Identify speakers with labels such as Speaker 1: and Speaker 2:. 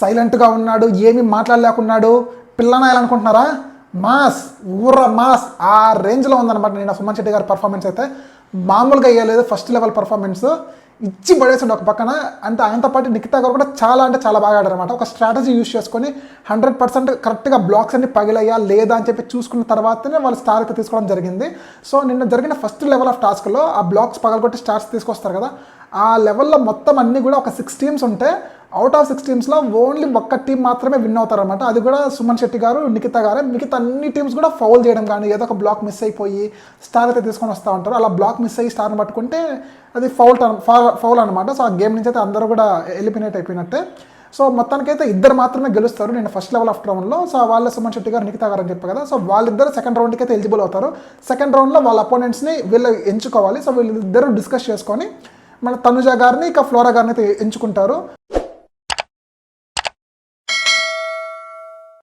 Speaker 1: సైలెంట్గా ఉన్నాడు, ఏమీ మాట్లాడలేకున్నాడు, పిల్లనాయాలనుకుంటున్నారా? మాస్ మాస్ ఆ రేంజ్లో ఉందన్నమాట. నేను సుమన్ శెట్టి గారి పర్ఫార్మెన్స్ అయితే మామూలుగా అయ్యలేదు. ఫస్ట్ లెవెల్ పర్ఫార్మెన్స్ ఇచ్చి పడేసాడు ఒక పక్కన. అంటే ఆయనతో పాటు నిఖితా గారు కూడా చాలా అంటే చాలా బాగా ఆడారనమాట. ఒక స్ట్రాటజీ యూస్ చేసుకొని 100% కరెక్ట్గా బ్లాక్స్ అన్ని పగిలయ్యా లేదా అని చెప్పి చూసుకున్న తర్వాతనే వాళ్ళు స్టార్ అయితే తీసుకోవడం జరిగింది. సో నిన్న జరిగిన ఫస్ట్ లెవెల్ ఆఫ్ టాస్క్లో ఆ బ్లాక్స్ పగలగొట్టి స్టార్స్ తీసుకొస్తారు కదా, ఆ లెవెల్లో మొత్తం అన్నీ కూడా ఒక 6 టీమ్స్ ఉంటే అవుట్ ఆఫ్ 6 టీమ్స్లో ఓన్లీ ఒక్క టీం మాత్రమే విన్ అవుతారనమాట. అది కూడా సుమన్ శెట్టి గారు, నిఖితా గారే. మిగతా అన్ని టీమ్స్ కూడా ఫౌల్ చేయడం కానీ ఏదో ఒక బ్లాక్ మిస్ అయిపోయి స్టార్ అయితే తీసుకొని వస్తూ ఉంటారు. అలా బ్లాక్ మిస్ అయ్యి స్టార్ని పట్టుకుంటే అది ఫౌల్ అనమాట. సో ఆ గేమ్ నుంచి అయితే అందరూ కూడా ఎలిమినేట్ అయిపోయినట్టే. సో మొత్తానికైతే ఇద్దరు మాత్రమే గెలుస్తారు నేను ఫస్ట్ లెవెల్ ఆఫ్ రౌండ్లో. సో వాళ్ళ సుమన్ శెట్టి గారు, నిఖితా గారు అని చెప్పారు కదా. సో వాళ్ళిద్దరు సెకండ్ రౌండ్కి అయితే ఎలిజిబుల్ అవుతారు. సెకండ్ రౌండ్లో వాళ్ళ అపోనెంట్స్ని వీళ్ళు ఎంచుకోవాలి. సో వీళ్ళిద్దరూ డిస్కస్ చేసుకొని మన తనుజ గారిని, ఇక ఫ్లోరా గారిని అయితే ఎంచుకుంటారు.